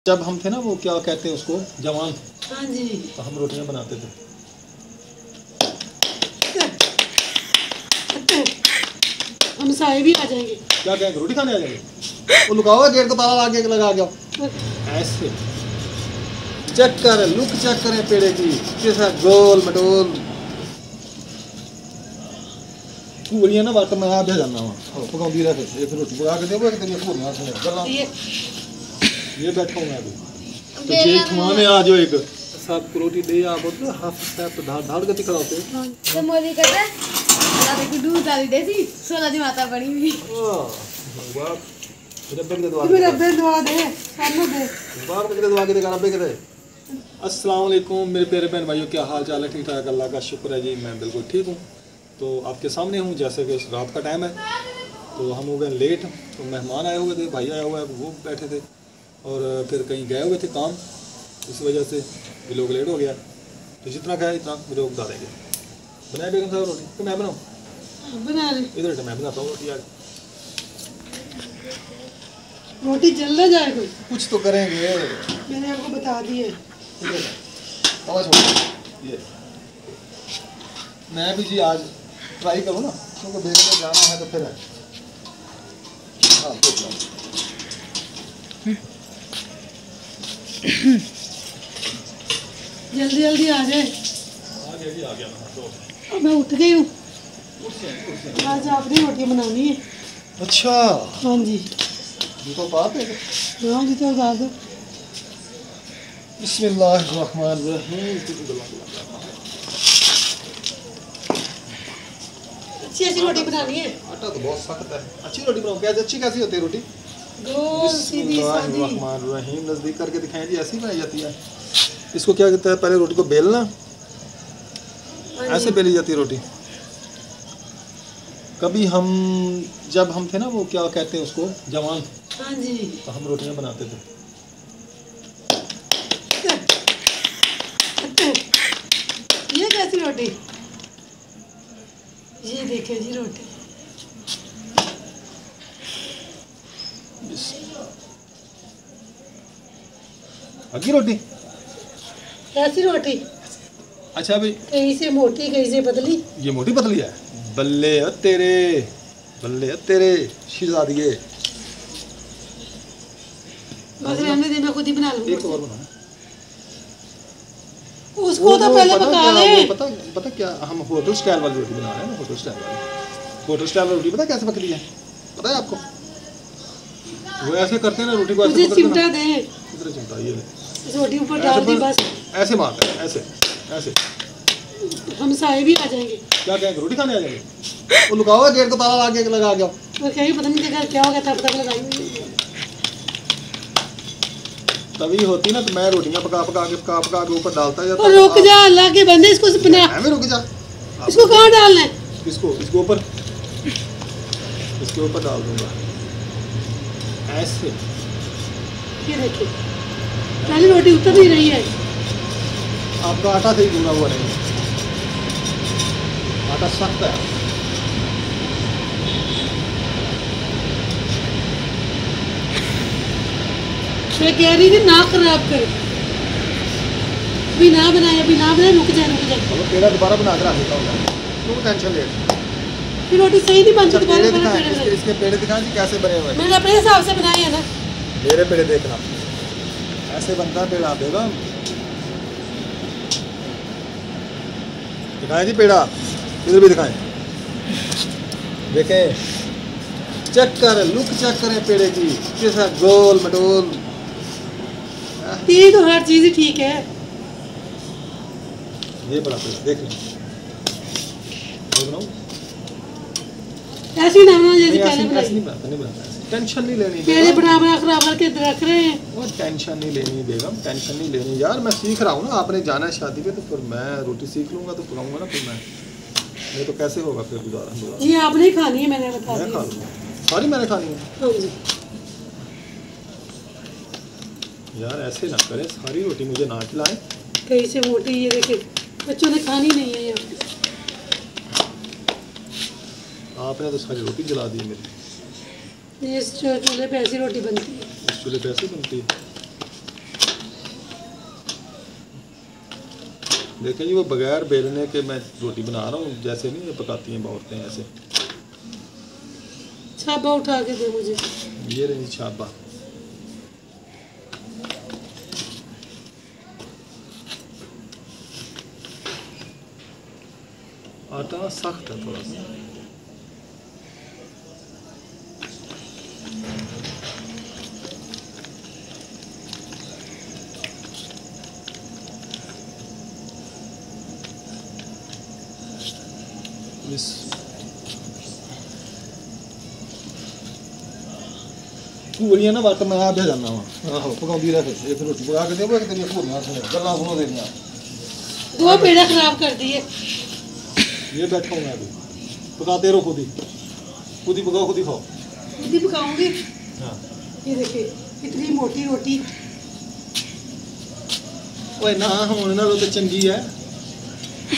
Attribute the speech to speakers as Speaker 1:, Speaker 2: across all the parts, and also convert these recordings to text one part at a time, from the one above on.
Speaker 1: जब हम थे ना, वो क्या कहते हैं उसको, जवान।
Speaker 2: हाँ जी।
Speaker 1: तो हम रोटियां बनाते थे।
Speaker 2: हम साए भी आ जाएंगे।
Speaker 1: क्या कहेंगे, रोटी खाने आ जाएंगे। वो लुका हुआ गेट को ताला आगे लगा गया ऐसे। चेक कर, लुक चेक करें पेड़े की, कैसा गोल मटोल। पूरियां ना वाट मैं आ भी जाना वहाँ पकाऊंगी रह, एक रोटी पका के दे, एक तेरी पूरियां से गल्ला। ये बैठा हूं मैं अभी, तो जे खुआ में आ जाओ एक साथ रोटी दे आ बोल हाफ स्टेप तो धाड़ धाड़ गति खड़ा होते हैं।
Speaker 3: तो मोदी कहता है अल्लाह देखो दूध डाली देसी 16 दी माता बनी हुई।
Speaker 1: वाह रब्बे के दुआ,
Speaker 2: मेरे रब्बे दुआ दे, सामने दे।
Speaker 1: वाह के दुआ के दे, रब्बे के दे। अस्सलाम वालेकुम मेरे प्यारे बहन भाइयों, क्या हाल चाल है? ठीक ठाक, अल्लाह का शुक्र है जी, मैं बिल्कुल ठीक हूँ। तो आपके सामने हूँ, जैसे कि रात का टाइम है, तो हम हो गए लेट। तो मेहमान आए हुए थे, भाई आया हुआ है, वो बैठे थे और फिर कहीं गए हुए थे काम, इस वजह से ये लोग लेट हो गया। तो जितना खाया इतना मुझे बता देंगे। बनाए बेगम साहब रोटी तो मैं बनाऊँ?
Speaker 2: बना ले
Speaker 1: इधर मैं बनाता हूँ रोटी। यार
Speaker 2: रोटी जल ना जाए कोई,
Speaker 1: कुछ तो करेंगे।
Speaker 2: मैंने आपको बता दी है।
Speaker 1: ये मैं भी जी आज ट्राई करूँ ना, क्योंकि बेगम में जाना है तो फिर है। हाँ देख लो,
Speaker 2: जल्दी जल्दी आ जाए।
Speaker 1: आ गया मैं।
Speaker 2: अब मैं उठ गई हूँ, आज आपने रोटियाँ बनानी है।
Speaker 1: अच्छा
Speaker 2: हाँ जी,
Speaker 1: ये तो बात है।
Speaker 2: हाँ जी, तो बता दो।
Speaker 1: बिस्मिल्लाहिर्रहमानिर्रहीम।
Speaker 2: अच्छी ऐसी रोटी बनानी है।
Speaker 1: आटा तो बहुत सख्त है। अच्छी रोटी बनाओ। क्या अच्छी कैसी होती है रोटी?
Speaker 2: गोल सीधी सादी।
Speaker 1: बिस्मिल्लाहिर्रहमानिर्रहीम। नज़दीक करके दिखाएं जी, ऐसी बनाई जाती है। इसको क्या कहता है, पहले रोटी को बेलना, ऐसे बेली जाती है रोटी। कभी हम जब हम थे ना, वो क्या कहते हैं उसको, जवान।
Speaker 2: हाँ जी।
Speaker 1: तो हम रोटियां बनाते थे।
Speaker 2: ये कैसी रोटी? ये देखिए जी रोटी।
Speaker 1: अगी रोटी,
Speaker 2: कैसी रोटी?
Speaker 1: अच्छा भाई,
Speaker 2: कहीं से मोटी कहीं से पतली।
Speaker 1: ये मोटी पतली है। बल्ले तेरे, बल्ले तेरे शहजादिए।
Speaker 2: बस रहने दे, मैं खुद ही बना लूंगी।
Speaker 1: एक और बना
Speaker 2: उसको तो पहले पका ले।
Speaker 1: पता क्या, हम होटल स्टाइल वाली रोटी बना रहे हैं ना। होटल स्टाइल वाली, होटल स्टाइल वाली रोटी पता कैसे पकती है? पता है आपको? वो ऐसे करते हैं ना रोटी को, ऐसे
Speaker 2: मुझे चिमटा दे।
Speaker 1: इधर चिमटा ये ले,
Speaker 2: इस रोटी ऊपर डाल दी बस।
Speaker 1: ऐसे मारते हैं, ऐसे ऐसे।
Speaker 2: हम साए भी आ जाएंगे।
Speaker 1: क्या कहेंगे, रोटी खाने आ जाएंगे। वो लुका हुआ गेट को ताला आगे लगा गया।
Speaker 2: और कहीं पता नहीं जगह क्या हो गया, तब तक लगाई हुई।
Speaker 1: तभी होती ना, तो मैं रोटियां पका पका के ऊपर डालता जाता।
Speaker 2: और रुक जा, अल्लाह के बंदे, इसको बना।
Speaker 1: मैं रुक जा।
Speaker 2: इसको कहाँ डालना है?
Speaker 1: इसको ऊपर, इसके ऊपर डाल दूंगा ऐसे।
Speaker 2: ये देखिए, पहली रोटी उतर नहीं रही है।
Speaker 1: आपका आटा सही गूंगा हुआ नहीं, आटा सख्त है।
Speaker 2: मैं कह रही थी ना खराब कर, अभी ना बनाए, अभी ना बनाए, रुक जाए रुक जाए।
Speaker 1: अब पेड़ा दोबारा बना कर रख देता हूँ, क्यों टेंशन ले।
Speaker 2: फिर रोटी सही नहीं बनती। दोबारा
Speaker 1: पेड़े
Speaker 2: दोबारा
Speaker 1: दिखाएं,
Speaker 2: पेड़े
Speaker 1: इसके पेड़े दिखाएं जी कैसे बने हुए हैं।
Speaker 2: मैंने अपने हिसाब से बनाए है ना।
Speaker 1: मेरे पेड़े देखना, ऐसे बनता है पेड़ा। देगा दिखाएं जी पेड़ा, इधर भी दिखाएं, देखें, चेक कर, लुक चेक करें पेड़े की, कैसा गोल मटोल।
Speaker 2: ये तो हर चीज ही ठीक है।
Speaker 1: ये बड़ा पेड़ देख लें, बनाऊं?
Speaker 2: ऐसी ना बनाओ जैसे
Speaker 1: ऐसे
Speaker 2: पहले
Speaker 1: नहीं बनाता, नहीं बनाता। टेंशन नहीं लेनी
Speaker 2: पहले बना बना खराब करके रख रहे हैं।
Speaker 1: वो टेंशन नहीं लेनी बेगम, टेंशन नहीं लेनी यार। मैं सीख रहा हूँ ना, आपने जाना है शादी पे, तो फिर मैं रोटी सीख लूँगा तो पकाऊंगा ना। फिर मैं ये तो कैसे होगा फिर गुजारा?
Speaker 2: ये आपने ही खानी है, मैंने बता
Speaker 1: मैं
Speaker 2: दिया।
Speaker 1: खा लूँगा, सारी मैंने खानी है।
Speaker 2: हाँ जी।
Speaker 1: यार ऐसे ना करें, सारी रोटी मुझे ना खिलाएं।
Speaker 2: कहीं से मोटी, ये देखे बच्चों ने खानी नहीं है। ये
Speaker 1: आपने तो सारी रोटी जला दी मेरी।
Speaker 2: इस चूल्हे पे ऐसी रोटी बनती है।
Speaker 1: इस चूल्हे पे ऐसे बनती है। देखें जी, वो बगैर बेलने के मैं रोटी बना रहा हूँ, जैसे नहीं ये पकाती हैं औरतें ऐसे।
Speaker 2: छाबा उठा के दे मुझे।
Speaker 1: ये रही छाबा। आटा सख्त है थोड़ा सा। पूरियां ना वट मैं आ जाना वा आहो पकाउंदी रह फिर एक रोटी पका के देवो एक तेरी पूरियां गल्लां सुनो देनियां।
Speaker 2: दो पेड़ा खराब कर दिए।
Speaker 1: ये बैठा हूँ मैं अभी, पकाते रहो खुद ही पकाओ खुद ही खाओ।
Speaker 2: खुद ही पकाऊंगी।
Speaker 1: हाँ
Speaker 2: ये देखिए इतनी मोटी रोटी।
Speaker 1: ओए ना होने ना तो चंगी है।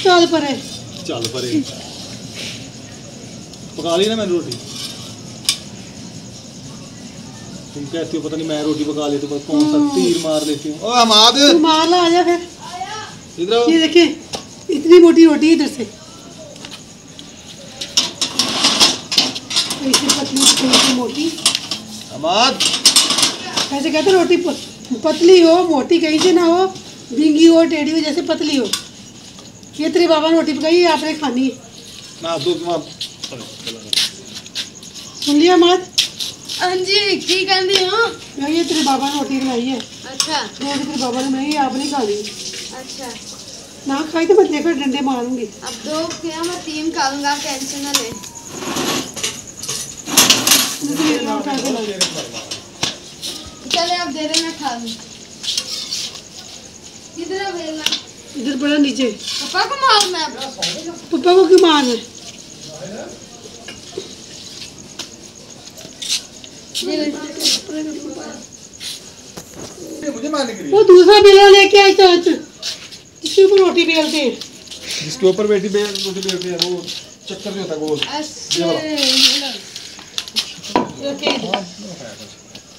Speaker 2: चल पर है।
Speaker 1: चल परे पका ली ना मैंने रोटी। तुम कहती हो पता नहीं मैं रोटी पका लेती हूँ, कौन सा तीर मार लेती हूँ। ओ हमाद
Speaker 2: तू मार ला, आजा फिर।
Speaker 1: इधर आओ।
Speaker 2: ये देखिए इतनी मोटी रोटी इधर से ऐसी पतली पतली मोटी।
Speaker 1: हमाद
Speaker 2: ऐसे कहते रोटी पतली हो मोटी कहीं से ना हो, भींगी हो टेढ़ी हो, जैसे पतली हो। ये तेरे बाबा ने रोटी पकाई है, आपने खानी है।
Speaker 1: ना दो
Speaker 2: सुन लिया मात?
Speaker 3: हाँ जी की कर रही हो?
Speaker 2: ये तेरे बाबा ने रोटी बनाई है।
Speaker 3: अच्छा
Speaker 2: रोटी तेरे बाबा ने बनाई है, आपने खानी है।
Speaker 3: अच्छा
Speaker 2: ना खाई तो मैं देखो डंडे मारूंगी।
Speaker 3: अब 2 क्या मैं 3 खाऊंगा, आप टेंशन ना ले। चले अब दे रहे मैं खा लूँ। किधर है बेलना?
Speaker 2: इधर पड़ा नीचे।
Speaker 3: पापा को मारना है अब।
Speaker 2: पापा को क्यों मारना है?
Speaker 1: मुझे मारने के लिए।
Speaker 2: वो दूसरा बेला लेके आए चाच, जिसके ऊपर रोटी बेलते हैं।
Speaker 1: जिसके ऊपर रोटी बेलते हैं वो चक्कर जो होता है गोल।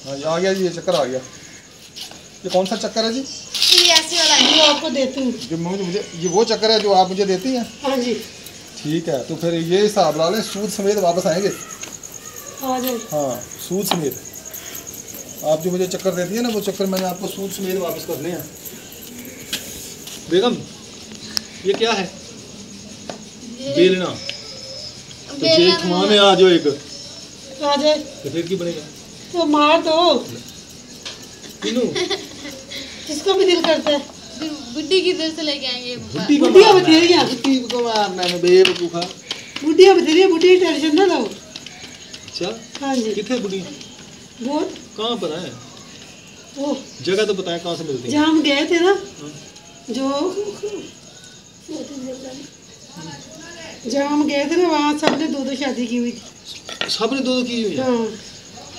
Speaker 1: हाँ आ गया जी, ये चक्कर आ गया। ये कौन सा चक्कर है जी?
Speaker 3: ये ऐसे वाला है।
Speaker 2: ये आपको देती हूँ।
Speaker 1: जो मुझे ये वो चक्कर है जो आप मुझे देती हैं?
Speaker 2: हाँ जी
Speaker 1: ठीक है, तो फिर ये हिसाब ला लें, सूद समेत वापस आएंगे।
Speaker 2: आ जाए।
Speaker 1: हाँ सूद समेत। आप जो मुझे चक्कर देती है ना, वो चक्कर मैंने आपको सूद समेत वापस करने हैं। बेगम ये क्या है? बेलना। तो ये खुआ में आ जाओ एक।
Speaker 2: आ जाए
Speaker 1: तो फिर की बनेगा?
Speaker 2: तो मार दो।
Speaker 1: किनू?
Speaker 2: जिसको भी दिल करता है।
Speaker 3: बुड्ढी किधर से लेके आएंगे?
Speaker 2: बुढ़िया बथेरिया।
Speaker 1: बुड्ढी को मारना है बेवकूफा।
Speaker 2: बुढ़िया बथेरिया, बुढ़ी टेंशन ना लो।
Speaker 1: अच्छा
Speaker 2: हाँ जी
Speaker 1: कितने बुढ़ी?
Speaker 2: बहुत।
Speaker 1: कहाँ पर है?
Speaker 2: वो
Speaker 1: जगह तो बताएं कहाँ से मिलती है?
Speaker 2: जहाँ हम गए थे ना, जो जहाँ हम गए थे ना, वहाँ सबने 2-2 शादी की हुई थी।
Speaker 1: सबने 2-2 की हुई है?
Speaker 2: हाँ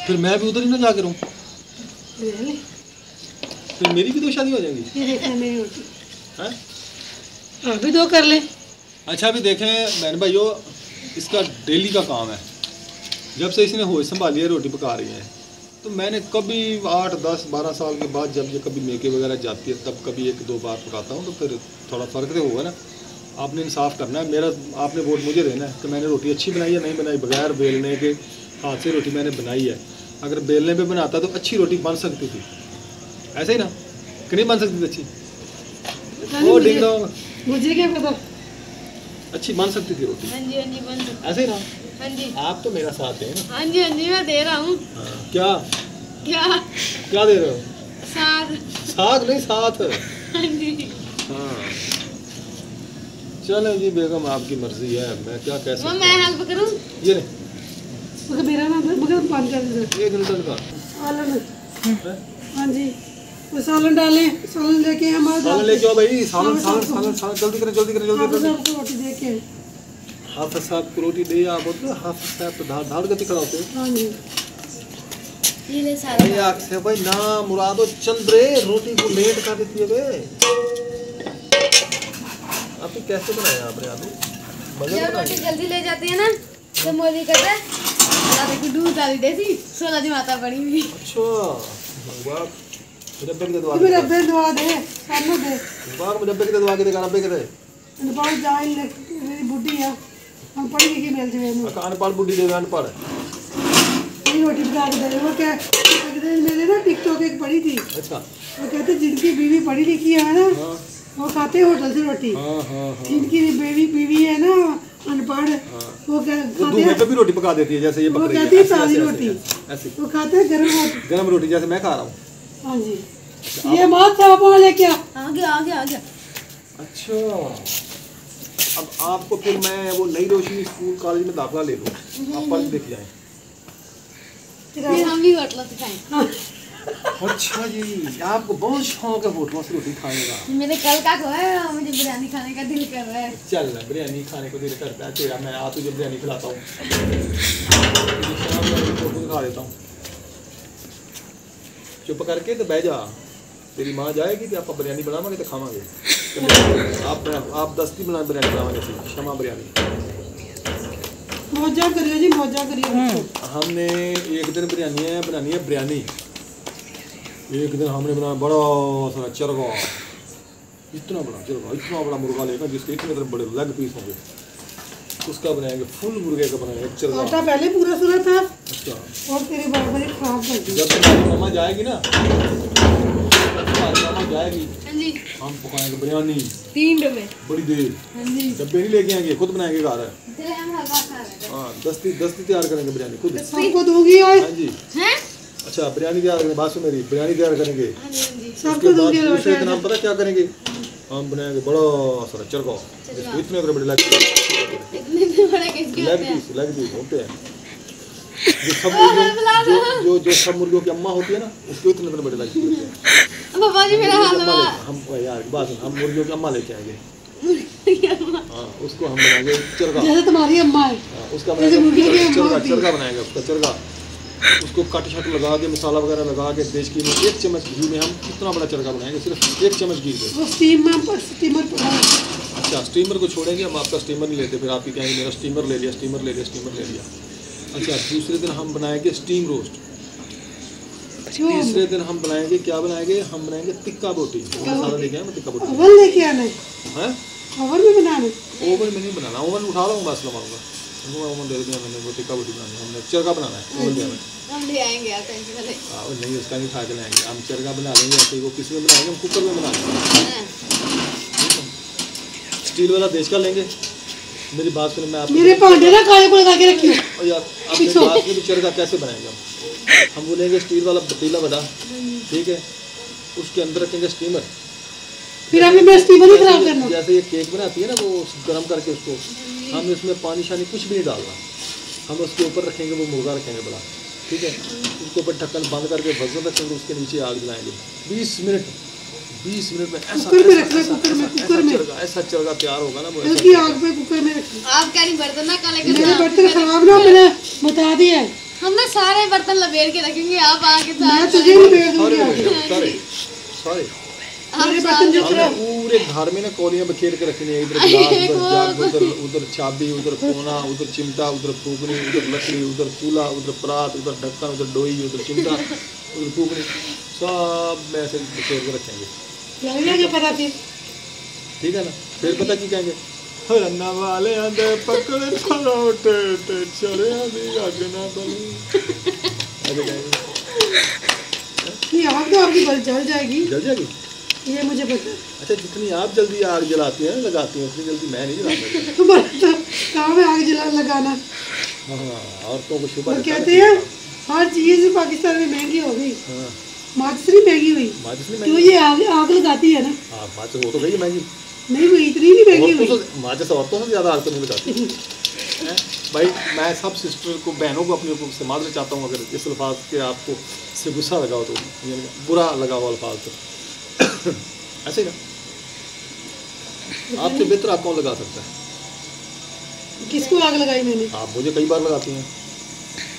Speaker 1: फिर मैं भी उधर ही ना जाकर रहूँ?
Speaker 2: ले ले।
Speaker 1: फिर मेरी भी 2 शादी हो जाएंगी?
Speaker 2: ये देखना मेरी रोटी।
Speaker 1: हैं?
Speaker 2: आप भी 2 कर ले।
Speaker 1: अच्छा अभी देखें बहन भाइयों, इसका डेली का काम है। जब से इसने होश संभाली है, रोटी पका रही है, तो मैंने कभी 8, 10, 12 साल के बाद जब ये कभी मेके वगैरह जाती है तब कभी 1-2 बार पकाता हूँ, तो फिर थोड़ा फ़र्क तो होगा ना। आपने इंसाफ करना है, मेरा आपने वोट मुझे देना है कि मैंने रोटी अच्छी बनाई या नहीं बनाई। बगैर बेलने के हाथ से रोटी मैंने बनाई है। अगर बेलने पे बनाता तो अच्छी रोटी बन सकती थी, ऐसे ही ना कि नहीं बन सकती थी अच्छी? ओ डिंग डोंग,
Speaker 2: मुझे क्या पता।
Speaker 1: अच्छी बन सकती थी रोटी,
Speaker 3: हाँ जी बन।
Speaker 1: ऐसे ही ना?
Speaker 3: हाँ जी
Speaker 1: आप तो मेरा साथ है ना?
Speaker 3: हाँ जी मैं दे रहा हूँ।
Speaker 1: क्या
Speaker 3: क्या
Speaker 1: क्या दे रहे हो?
Speaker 3: साथ।
Speaker 1: साथ नहीं साथ।
Speaker 3: हाँ जी
Speaker 1: हाँ चलो जी बेगम आपकी मर्जी है, मैं क्या कह सकता हूँ।
Speaker 3: मैं हेल्प करूँ?
Speaker 1: ये ले
Speaker 2: मगर मेरा नाम मगर बंद कर दे।
Speaker 1: 1 लीटर का
Speaker 2: सालन।
Speaker 1: है?
Speaker 2: हाँ जी वो सालन डाले, सालन लेके हमारे
Speaker 1: सालन लेके आओ भाई। सालन सालन सालन सालन जल्दी करें जल्दी करें जल्दी करें।
Speaker 2: आपको रोटी दे के।
Speaker 1: हाफिज साहब को रोटी दे आप बोलते हाफिज साहब तो धाड़ धाड़ गति खड़ा होते हैं।
Speaker 2: हाँ जी
Speaker 3: ये ले सारा।
Speaker 1: अरे आखे भाई ना मुरादो चंद्रे रोटी को लेट कर देती है बे। आपने कैसे बनाया आपने आलू? मजे
Speaker 3: जब
Speaker 1: बनाए?
Speaker 3: रोटी जल्दी ले जाती है ना तो मोदी कहता है अल्लाह देखो दूध डाली देसी 16 दी माता बड़ी हुई।
Speaker 1: अच्छा वाह मुरब्बे की दवा
Speaker 2: तू मेरे अब्बे दवा दे सामने दे
Speaker 1: बाहर मुरब्बे की दवा के दे अब्बे के दे
Speaker 2: अनपढ़ जाए मेरी बुढ़ी है हम पढ़ी लिखी मिल जाए इन्हें
Speaker 1: अनपढ़ बुढ़ी दे अनपढ़
Speaker 2: मेरी रोटी पका के दे वो क्या मैंने ना टिकटॉक एक पढ़ी थी।
Speaker 1: अच्छा
Speaker 2: वो कहते जिनकी बीवी पढ़ी लिखी है ना वो खाते होटल से रोटी। जिनकी बीवी है ना अनपढ़ वो क्या खाते हैं,
Speaker 1: पे भी रोटी पका देती है जैसे ये
Speaker 2: वो कहती है ताजी रोटी
Speaker 1: ऐसी
Speaker 2: वो खाते हैं गर्म
Speaker 1: रोटी जैसे मैं खा रहा हूँ।
Speaker 2: हाँ जी ये माँ चाप वाले क्या
Speaker 3: आ गया
Speaker 1: अच्छा अब आपको फिर मैं वो नई रोशनी स्कूल कॉलेज में दाखिला ले लूँ आप पढ़ देख जाएं।
Speaker 3: फिर हम भी होटलों से खाएं।
Speaker 1: अच्छा जी आपको बहुत शौक है होटलों से रोटी खाने का।
Speaker 3: मेरे कल का को है मुझे बिरयानी खाने का दिल कर रहा है।
Speaker 1: चल बिरयानी खाने को दिल करता है तेरा मैं आ तुझे बिरयानी खिलाता हूँ खा देता हूँ। चुप करके तो बह जा तेरी माँ जाएगी तो आप बिरयानी बनावांगे तो खावांगे। आप दस्ती बना बिरयानी बनावांगे क्षमा बिरयानी
Speaker 2: मौजा करिए जी मौजा करिए।
Speaker 1: हमने एक दिन बनानी है बिरयानी। एक दिन हमने बनाया बड़ा सारा चरगा इतना बड़ा मुर्गा लेकर जिसके इतने बड़े लेग पीस होंगे उसका बनाएंगे। फुल मुर्गे का बनाएंगे चरगा।
Speaker 2: आटा पहले पूरा सुना था।
Speaker 1: अच्छा
Speaker 2: और तेरे बराबर ही खराब कर दी।
Speaker 1: जब तुम्हारी मामा जाएगी ना
Speaker 3: जी
Speaker 1: हम पकाएंगे बिरयानी
Speaker 3: 3 डब्बे
Speaker 1: बड़ी देर।
Speaker 3: हाँ जी
Speaker 1: डब्बे नहीं लेके आएंगे खुद बनाएंगे घर।
Speaker 3: चले हम हलवा खा रहे हैं।
Speaker 1: हाँ दस्ती तैयार करेंगे बिरयानी खुद।
Speaker 2: सबको दूंगी और
Speaker 1: हाँ जी
Speaker 3: हैं
Speaker 1: अच्छा बिरयानी तैयार करेंगे बात सुन मेरी बिरयानी तैयार करेंगे।
Speaker 3: हाँ जी
Speaker 2: सबको दूंगी और
Speaker 1: दूसरे दिन हम पता क्या करेंगे हम बनाएंगे बड़ा सारा चरगा जिसको इतने बड़े लेग
Speaker 3: इतने बड़े किसके होते हैं?
Speaker 1: लेग पीस होते हैं जो सब मुर्गियों जो सब मुर्गियों की अम्मा होती है ना उसको इतने बड़े लेग पीस होते हैं।
Speaker 3: पापा जी मेरा हलवा
Speaker 1: हम यार बात सुन हम मुर्गियों की अम्मा लेके आएंगे। हाँ उसको हम बनाएंगे चरगा।
Speaker 2: जैसे तुम्हारी अम्मा है
Speaker 1: उसका
Speaker 2: जैसे मुर्गियों की अम्मा
Speaker 1: चरगा
Speaker 2: होती है।
Speaker 1: चरगा बनाएंगे उसका चरगा। उसको कट शट लगा के मसाला वगैरह लगा के देश की में 1 चम्मच घी में हम कितना बड़ा चरगा बनाएंगे सिर्फ 1 चम्मच घी से।
Speaker 2: वो स्टीमर
Speaker 1: अच्छा स्टीमर को छोड़ेंगे हम आपका स्टीमर नहीं लेते फिर आप ही कहेंगे मेरा स्टीमर ले लिया। अच्छा दूसरे दिन हम बनाएंगे स्टीम रोस्ट। तीसरे दिन हम बनाएंगे क्या बनाएंगे हम बनाएंगे टिक्का बोटी। मसाला लेके आए टिक्का बोटी
Speaker 2: ओवन लेके आना
Speaker 1: है
Speaker 2: ओवन में बनाना।
Speaker 1: ओवन में नहीं बनाना ओवन उठा रहा हूँ बस लगाऊंगा ओवन दे दिया मैंने वो टिक्का बोटी बनानी हमने चरगा बनाना है ओवन में
Speaker 3: हम ले आएंगे आप टेंशन ना ले।
Speaker 1: नहीं उसका नहीं खा के लाएंगे हम चरगा बना लेंगे ऐसे वो किस में बनाएंगे हम कुकर में बनाएंगे। स्टील वाला देश का लेंगे। मेरी बात सुनो मैं
Speaker 2: मेरे भांडे ना काले को लगा के रखियो।
Speaker 1: और यार आप मेरी बात सुनो चरगा कैसे बनाएंगे हम बोलेंगे स्टील वाला पतीला बड़ा ठीक है उसके अंदर रखेंगे स्टीमर।
Speaker 2: फिर हमें मैं स्टीमर ही खराब करना।
Speaker 1: जैसे ये केक बनाती है ना वो गर्म करके उसको हम इसमें पानी शानी कुछ भी नहीं डालना। हम उसके ऊपर रखेंगे वो मुर्गा रखेंगे बड़ा ठीक है उसके ऊपर ढक्कन बंद करके वजन रखेंगे उसके नीचे आग जलाएंगे 20 मिनट में ऐसा चरगा तैयार होगा ना
Speaker 2: हल्की आग पे कुकर में रखना।
Speaker 3: आप क्या नहीं बर्तन ना काले
Speaker 2: मेरे बर्तन खराब ना मैंने बता दिया है।
Speaker 3: हम ना सारे बर्तन लपेट के रखेंगे आप आके
Speaker 2: मैं तुझे भी भेज दूंगी।
Speaker 1: सॉरी
Speaker 2: मेरे बर्तन जो
Speaker 1: हमने पूरे घर में ना कौलियां बखेर के रखनी है इधर गिलास उधर जग उधर चाबी उधर कोना उधर चिमटा उधर फूकनी उधर लकड़ी उधर चूल्हा उधर परात उधर ढक्कन उधर डोई उधर चिमटा उधर फूकनी सब में ऐसे बखेर के रखेंगे।
Speaker 2: लगेगा पता फिर
Speaker 1: ठीक है ना फिर पता की कहेंगे हरन्ना वाले आंदे पकड़े परोटे ते चले आदि अगना बली ऐसे कहेंगे।
Speaker 2: ये आग तो आपकी जल जाएगी ये मुझे पता है।
Speaker 1: अच्छा जितनी आप जल्दी आग जलाती हैं लगाती हैं उतनी जल्दी मैं नहीं जलाता।
Speaker 2: तुम्हारा तो काम है आग लगाना।
Speaker 1: हाँ औरतों को शुभ
Speaker 2: कहते हैं हर चीज़ पाकिस्तान में महंगी हो गई।
Speaker 1: हाँ
Speaker 2: माचिस नहीं महंगी हुई तो ये आग लगाती है ना।
Speaker 1: हाँ माचिस वो तो गई महंगी
Speaker 2: नहीं हुई इतनी नहीं महंगी हुई।
Speaker 1: माचिस औरतों से ज़्यादा आग तो नहीं लगाती भाई। मैं सब सिस्टर को बहनों को अपने ऊपर से मारना चाहता हूँ अगर इस अल्फाज के आपको से गुस्सा लगाओ तो बुरा लगा हो अल्फाज तो ऐसे ही ना आपसे बेहतर आप कौन लगा सकता है।
Speaker 2: किसको आग लगाई मैंने
Speaker 1: आप मुझे कई बार लगाती हैं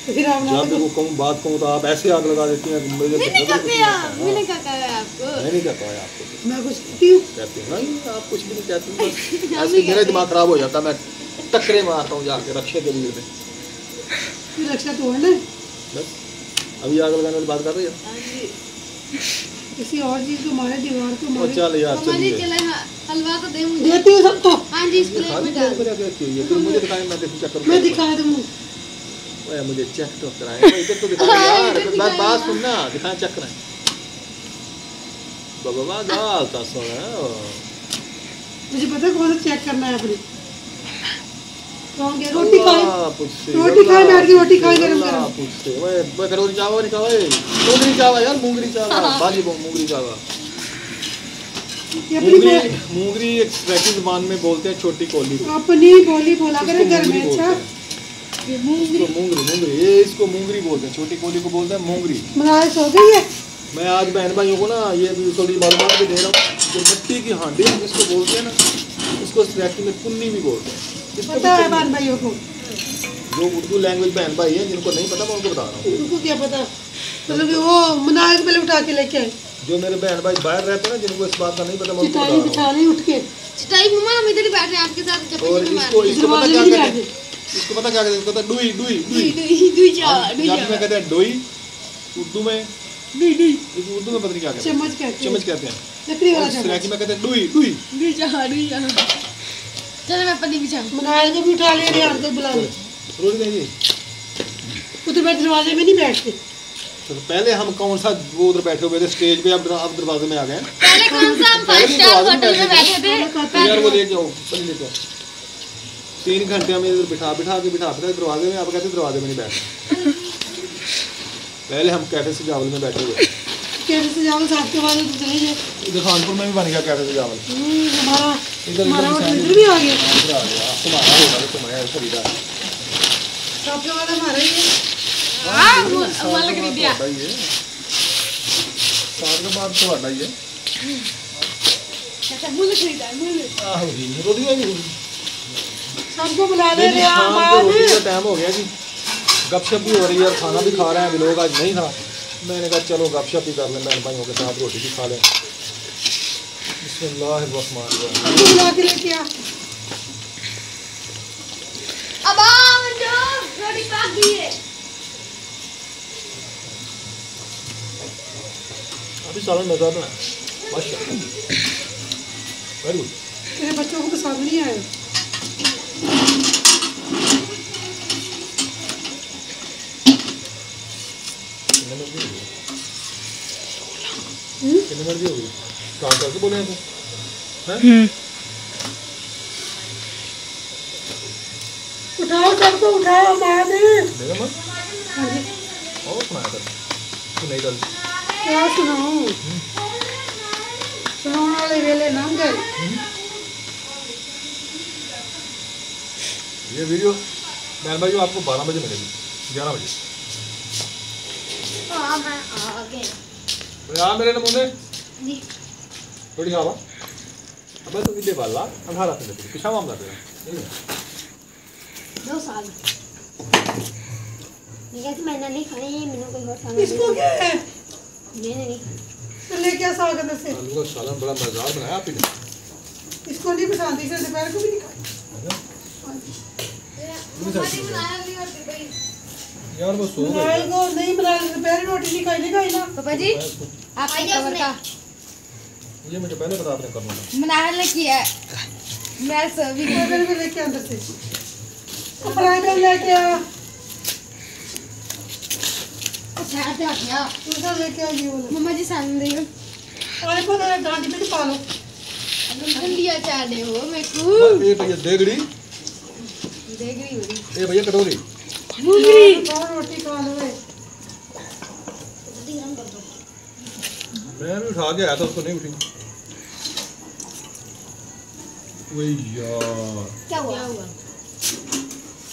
Speaker 2: तो फिर आप
Speaker 1: जब भी वो कहूँ बात कहूँ तो आप ऐसे आग लगा देती हैं मुझे
Speaker 3: मैंने क्या किया है आपको
Speaker 1: मैं नहीं कहता है आपको
Speaker 2: मैं कुछ कहती हूँ
Speaker 1: कहती हूँ नहीं आप कुछ भी नहीं कहती बस ऐसे मेरा दिमाग खराब हो जाता है मैं टकरे मारता हूँ जाके रक्षा के भीड़ में
Speaker 2: रक्षा तोड़ना है।
Speaker 1: बस अभी आग लगाने वाली बात कर रही है।
Speaker 2: किसी और चीज को मारे, दीवार को
Speaker 1: और
Speaker 2: मारे।
Speaker 1: चल यार
Speaker 3: मम्मा जी
Speaker 1: चलिए
Speaker 3: चले हलवा तो दे मुझे।
Speaker 2: देती हूँ सबको।
Speaker 3: हाँ जी इस प्लेट में डाल।
Speaker 1: फिर मुझे दिखाएं, मैं देखूं चेक करूं।
Speaker 2: मैं दिखा दूँ।
Speaker 1: ओए मुझे चेक तो कराएं, ओए इधर तो दिखाएं यार,
Speaker 3: इधर
Speaker 1: बात
Speaker 3: दिखाएं।
Speaker 1: सुनना, दिखाएं चेक कराएं। बाबा गाल का सोना।
Speaker 2: मुझे पता है कौन सा चेक करना है अपने। कौन के रोटी खाए, रोटी खाए, बैठ के रोटी खाए गरम गरम।
Speaker 1: ओए रोटी चावा नहीं खावे, मूंगरी चावा यार, मूंगरी चावा, बाजी बो मूंगरी चावा।
Speaker 2: ये अपनी
Speaker 1: मूंगरी एक ट्रैकी जुबान में बोलते हैं छोटी कोली को।
Speaker 2: अपनी बोली बोला करे
Speaker 1: इसको
Speaker 2: घर में।
Speaker 1: मूंगरी
Speaker 2: अच्छा
Speaker 1: बोलते हैं। इसको मूंगरी, ये इसको मूंगरी बोलते हैं, छोटी कोली को बोलते हैं मूंगरी।
Speaker 2: मलाई सो गई है।
Speaker 1: मैं आज बहन भाइयों को ना ये भी थोड़ी मालूमात भी दे रहा हूँ। जो मिट्टी की हांडी जिसको बोलते हैं ना, इसको ट्रैकी में कुन्नी भी बोलते हैं। इसको भी
Speaker 2: पता है
Speaker 1: कुन्नी।
Speaker 2: बहन भाइयों को,
Speaker 1: जो उर्दू लैंग्वेज बहन भाई है जिनको नहीं पता मैं उनको बता रहा हूँ।
Speaker 2: उनको क्या पता। मतलब कि वो मनाल पहले उठा के लेके आए,
Speaker 1: जो मेरे बहन भाई बाहर रहते हैं ना, जिनको इस बात का नहीं पता मैं उनको
Speaker 2: चिटाई
Speaker 1: बता
Speaker 2: बिछा
Speaker 1: रहा
Speaker 2: ली उठ के।
Speaker 3: चिटाई मम्मा हम इधर ही बैठ रहे हैं आपके साथ।
Speaker 1: हूँ।
Speaker 3: चप्पल
Speaker 1: और
Speaker 3: से
Speaker 1: इसको
Speaker 3: मार
Speaker 1: इसको पता
Speaker 2: दरवाजे
Speaker 1: क्या
Speaker 2: में
Speaker 1: कहते
Speaker 2: नहीं
Speaker 1: हैं? इसको पता क्या कहते हैं? इसको कहते हैं डुई डुई
Speaker 3: दुई
Speaker 1: डुई।
Speaker 3: दुई दुई चावा दुई
Speaker 1: पंजाबी में
Speaker 3: चावा
Speaker 1: कहते हैं डोई, उर्दू में
Speaker 3: दुई दुई
Speaker 1: इस उर्दू में पता नहीं क्या कहते हैं।
Speaker 2: चम्मच कहते हैं,
Speaker 1: चम्मच कहते हैं।
Speaker 2: लकड़ी वाला
Speaker 1: और
Speaker 2: चम्मच।
Speaker 1: सराइकी में कहते हैं डुई डुई।
Speaker 3: दुई चावा दुई चावा। चलो मैं पन्नी बिछाऊं।
Speaker 2: मनाल को भी उठा लिया, ध्यान को बुला लिया।
Speaker 1: रोटी देंगे।
Speaker 2: उधर बैठ दरवाजे में नहीं बैठते।
Speaker 1: तो पहले हम कौन सा वो उधर बैठे हुए थे स्टेज पे, अब दरवाजे में आ गए।
Speaker 3: पहले कौन सा हम 5 स्टार होटल में बैठे थे।
Speaker 1: यार वो ले जाओ, पहले ले जाओ। 3 घंटे हमें इधर बिठा के दरवाजे में, आप कहते दरवाजे में नहीं बैठे। पहले हम कैफे से जावल में बैठे हुए।
Speaker 2: कैसे से जाओ साथ के बाद तो चले जाए।
Speaker 1: इधर खानपुर में भी बन गया कैफे से जावल।
Speaker 2: हमारा होटल इधर भी आ गया।
Speaker 1: इधर आ गया तुम्हारा होगा, तुम्हारा खरीदा है।
Speaker 2: साथ वाला हमारा ही है।
Speaker 3: हां वो लग रही दिया।
Speaker 1: ਤੁਹਾਡਾ ਹੀ ਹੈ। ਸਾਲ ਦੇ ਬਾਅਦ ਤੁਹਾਡਾ ਹੀ ਹੈ।
Speaker 3: अच्छा मुझे खरीदा है मुझे।
Speaker 1: ਆਹੋ ਜੀ ਰੋਟੀ ਵੀ
Speaker 2: सबको बुला ले रहे हैं
Speaker 1: शाम
Speaker 2: हम
Speaker 1: को
Speaker 2: आज।
Speaker 1: रोटी का टाइम हो गया जी, गपशप भी हो रही है और खाना भी खा रहे हैं। अभी लोग आज नहीं था, मैंने कहा चलो गपशप ही कर लें, बहन भाइयों के साथ रोटी भी खा लें। बिस्मिल्लाहिर्रहमानिर्रहीम।
Speaker 2: सबको बुला के लेके आ।
Speaker 3: अब आओ जो रोटी पक गई है।
Speaker 1: अभी सालन मजा बना माशाल्लाह, वेरी गुड।
Speaker 2: मेरे बच्चों को पसंद नहीं आया।
Speaker 1: कितने मिनट की होगी? काम करके बोले हैं हैं?
Speaker 2: उठाओ सबको उठाओ माँ ने।
Speaker 1: मेरा मन
Speaker 2: हाँ जी,
Speaker 1: और सुनाया था तू नहीं डाल।
Speaker 2: क्या सुनाऊं? सुनाने वाले वेले नाम गए।
Speaker 1: ये वीडियो बहन भाई आपको 12 बजे मिलेगी, 11 बजे।
Speaker 3: हां मैं आ गया
Speaker 1: तो यार मेरे नमूने
Speaker 3: जी।
Speaker 1: थोड़ी खावा अब तो इधर वाला अंधारा से लेके पिछा मामला तेरा
Speaker 3: 2 साल
Speaker 4: ये कहती मैंने नहीं खाई, मैंने कोई और खाना
Speaker 2: इसको क्या है?
Speaker 4: मैंने नहीं खाई।
Speaker 2: तो लेके आ सागर से।
Speaker 1: आलू का सालन बड़ा मजेदार बनाया आप ने।
Speaker 2: इसको नहीं पसंद, इसे दोपहर को भी नहीं खाई।
Speaker 1: यार वो सो
Speaker 2: मनाल
Speaker 1: गए।
Speaker 2: को नहीं, मनाल दोपहर रोटी नहीं खाई, नहीं खाई ना।
Speaker 3: पापा जी आपके कवर का
Speaker 1: ये मुझे पहले पता आपने करना था।
Speaker 3: मनाल ने किया है। मैं सभी
Speaker 2: दोपहर में लेके अंदर से फ्राई पैन लेके आ।
Speaker 3: अच्छा क्या किया
Speaker 2: दूसरा लेके आ ये वाला।
Speaker 3: मम्मा जी सामने देखो।
Speaker 2: और को ना गांडी में पा लो।
Speaker 3: ठंडिया चाह दे हो मेरे को।
Speaker 1: ये भैया देगड़ी,
Speaker 3: देख रही हो
Speaker 1: ये भैया कटोरी।
Speaker 2: मूंगरी और रोटी खा लो।
Speaker 1: मैं भी उठा के आया था, उसको नहीं उठी। वही यार,
Speaker 4: क्या हुआ?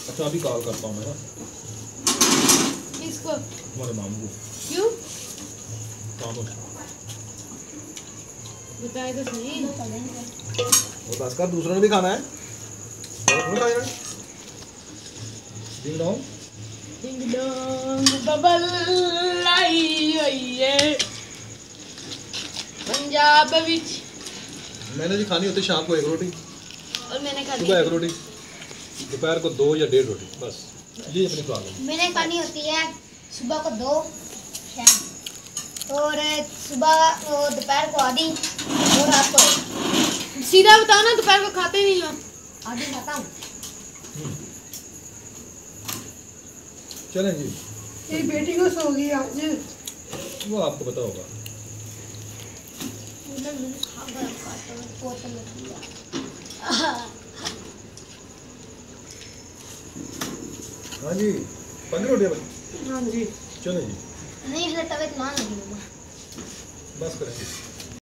Speaker 1: अच्छा अभी कॉल करता हूँ मैं ना
Speaker 3: किसको
Speaker 1: तुम्हारे मामू को।
Speaker 3: क्यों
Speaker 1: काम हो
Speaker 3: बताए तो सही।
Speaker 1: वो बस कर, दूसरों ने भी खाना है। और तुम्हें खाना है? Ding dong.
Speaker 3: Ding dong bubble आई होई है पंजाब विच।
Speaker 1: मैंने जी खानी होती शाम को 1 रोटी,
Speaker 3: और मैंने खा
Speaker 1: सुबह 1 रोटी, दोपहर को 2 या 1.5 रोटी, बस ये अपनी प्रॉब्लम।
Speaker 4: मैंने खानी होती है सुबह को 2, शाम और सुबह और दोपहर को आधी और रात को एक।
Speaker 3: सीधा बताओ ना, दोपहर को खाते नहीं हो।
Speaker 4: आधी खाता हूँ।
Speaker 1: चलें जी,
Speaker 2: ये बेटी को सो गई आज।
Speaker 1: वो आपको पता होगा। हाँ जी, 15 रोटियाँ बनी।
Speaker 2: हाँ जी।
Speaker 1: चलें जी,
Speaker 4: नहीं इसलिए तबीयत मान लगी।
Speaker 1: बस करेंगे।